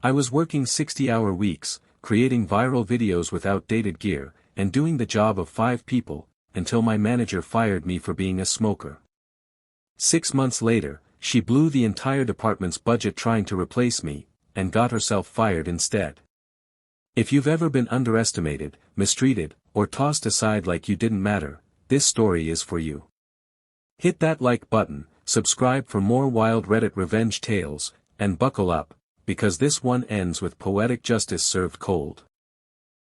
I was working 60-hour weeks, creating viral videos with outdated gear, and doing the job of 5 people, until my manager fired me for being a smoker. 6 months later, she blew the entire department's budget trying to replace me, and got herself fired instead. If you've ever been underestimated, mistreated, or tossed aside like you didn't matter, this story is for you. Hit that like button, subscribe for more wild Reddit revenge tales, and buckle up, because this one ends with poetic justice served cold.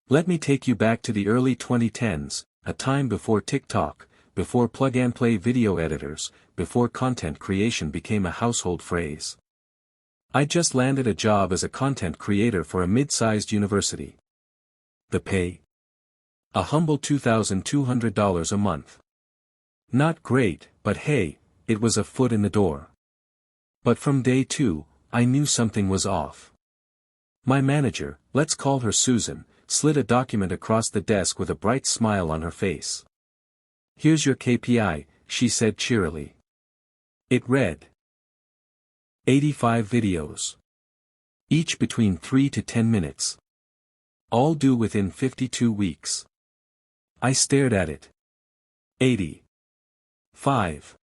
Let me take you back to the early 2010s, a time before TikTok, before plug-and-play video editors, before content creation became a household phrase. I just landed a job as a content creator for a mid-sized university. The pay? A humble $2,200 a month. Not great, but hey, it was a foot in the door. But from day 2, I knew something was off. My manager, let's call her Susan, slid a document across the desk with a bright smile on her face. "Here's your KPI," she said cheerily. It read: 85 videos. Each between 3 to 10 minutes. All due within 52 weeks. I stared at it. 85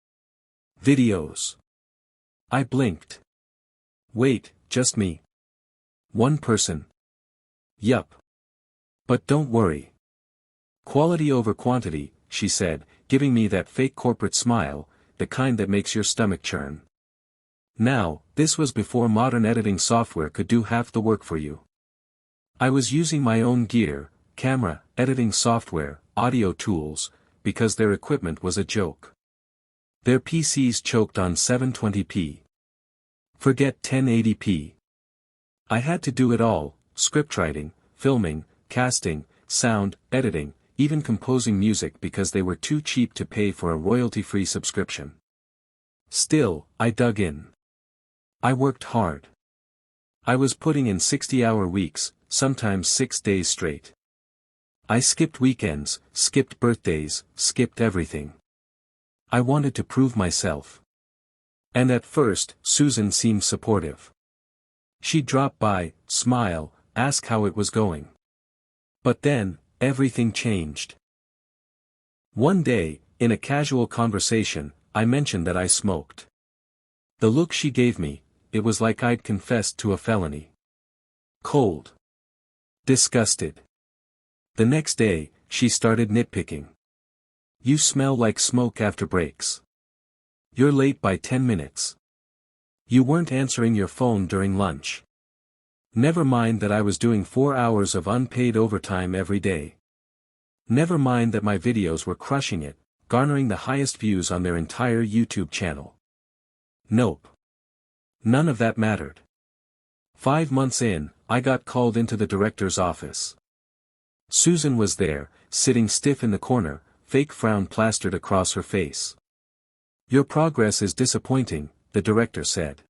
videos. I blinked. Wait, just me? One person? Yup. But don't worry. Quality over quantity, she said, giving me that fake corporate smile, the kind that makes your stomach churn. Now, this was before modern editing software could do half the work for you. I was using my own gear, camera, editing software, audio tools, because their equipment was a joke. Their PCs choked on 720p. Forget 1080p. I had to do it all: scriptwriting, filming, casting, sound, editing, even composing music, because they were too cheap to pay for a royalty-free subscription. Still, I dug in. I worked hard. I was putting in 60-hour weeks, sometimes 6 days straight. I skipped weekends, skipped birthdays, skipped everything. I wanted to prove myself. And at first, Susan seemed supportive. She'd drop by, smile, ask how it was going. But then, everything changed. One day, in a casual conversation, I mentioned that I smoked. The look she gave me, it was like I'd confessed to a felony. Cold. Disgusted. The next day, she started nitpicking. "You smell like smoke after breaks. You're late by 10 minutes. You weren't answering your phone during lunch. Never mind that I was doing 4 hours of unpaid overtime every day. Never mind that my videos were crushing it, garnering the highest views on their entire YouTube channel. Nope. None of that mattered." 5 months in, I got called into the director's office. Susan was there, sitting stiff in the corner, fake frown plastered across her face. "Your progress is disappointing," the director said.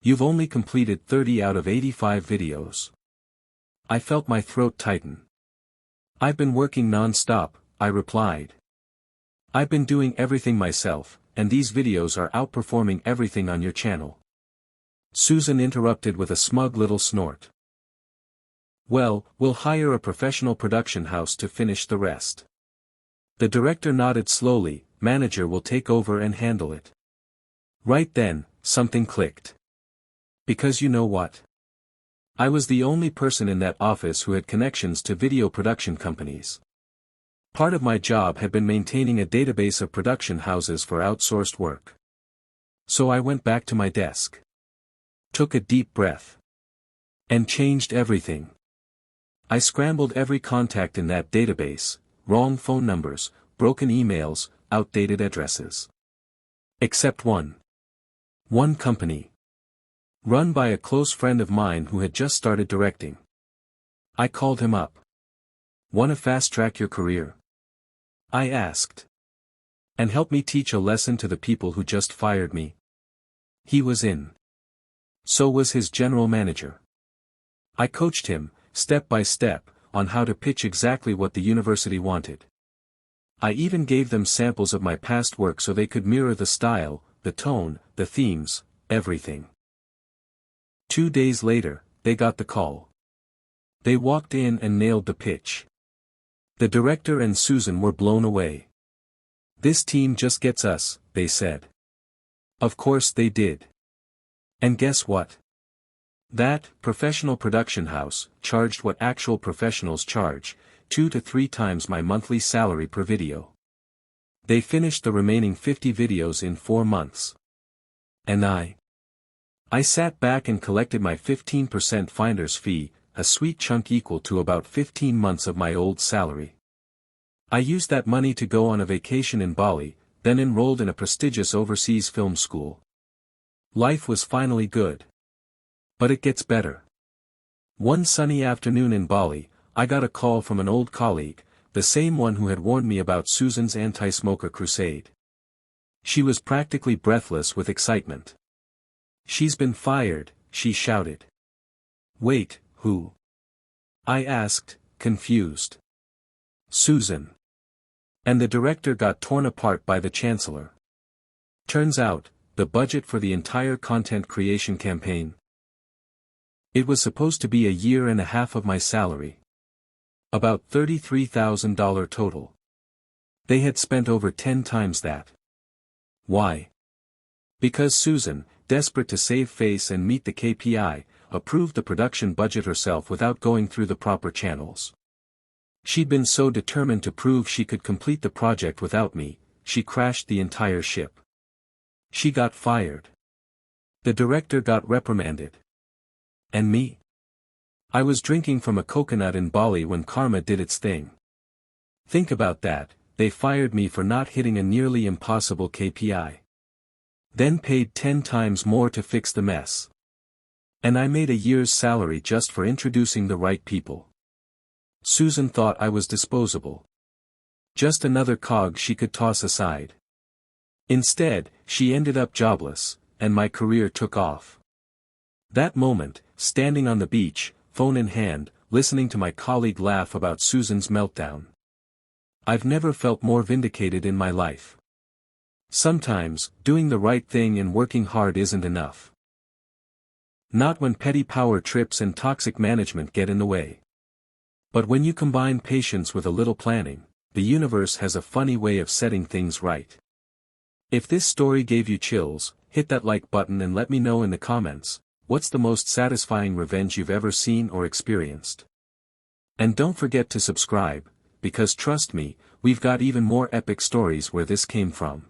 "You've only completed 30 out of 85 videos." I felt my throat tighten. "I've been working non-stop," I replied. "I've been doing everything myself, and these videos are outperforming everything on your channel." Susan interrupted with a smug little snort. "Well, we'll hire a professional production house to finish the rest." The director nodded slowly. "Manager will take over and handle it." Right then, something clicked. Because you know what? I was the only person in that office who had connections to video production companies. Part of my job had been maintaining a database of production houses for outsourced work. So I went back to my desk. Took a deep breath. And changed everything. I scrambled every contact in that database: wrong phone numbers, broken emails, outdated addresses. Except one. One company. Run by a close friend of mine who had just started directing. I called him up. "Want to fast-track your career?" I asked. "And help me teach a lesson to the people who just fired me?" He was in. So was his general manager. I coached him, step by step, on how to pitch exactly what the university wanted. I even gave them samples of my past work so they could mirror the style, the tone, the themes, everything. 2 days later, they got the call. They walked in and nailed the pitch. The director and Susan were blown away. "This team just gets us," they said. Of course they did. And guess what? That professional production house charged what actual professionals charge, 2 to 3 times my monthly salary per video. They finished the remaining 50 videos in 4 months. And I sat back and collected my 15% finder's fee, a sweet chunk equal to about 15 months of my old salary. I used that money to go on a vacation in Bali, then enrolled in a prestigious overseas film school. Life was finally good. But it gets better. One sunny afternoon in Bali, I got a call from an old colleague, the same one who had warned me about Susan's anti-smoker crusade. She was practically breathless with excitement. "She's been fired," she shouted. "Wait, who?" I asked, confused. "Susan." And the director got torn apart by the chancellor. Turns out, the budget for the entire content creation campaign. It was supposed to be a year and a half of my salary. About $33,000 total. They had spent over 10 times that. Why? Because Susan, desperate to save face and meet the KPI, approved the production budget herself without going through the proper channels. She'd been so determined to prove she could complete the project without me, she crashed the entire ship. She got fired. The director got reprimanded. And me? I was drinking from a coconut in Bali when karma did its thing. Think about that, they fired me for not hitting a nearly impossible KPI. Then paid 10 times more to fix the mess. And I made a year's salary just for introducing the right people. Susan thought I was disposable. Just another cog she could toss aside. Instead, she ended up jobless, and my career took off. That moment, standing on the beach, phone in hand, listening to my colleague laugh about Susan's meltdown. I've never felt more vindicated in my life. Sometimes, doing the right thing and working hard isn't enough. Not when petty power trips and toxic management get in the way. But when you combine patience with a little planning, the universe has a funny way of setting things right. If this story gave you chills, hit that like button and let me know in the comments, what's the most satisfying revenge you've ever seen or experienced? And don't forget to subscribe, because trust me, we've got even more epic stories where this came from.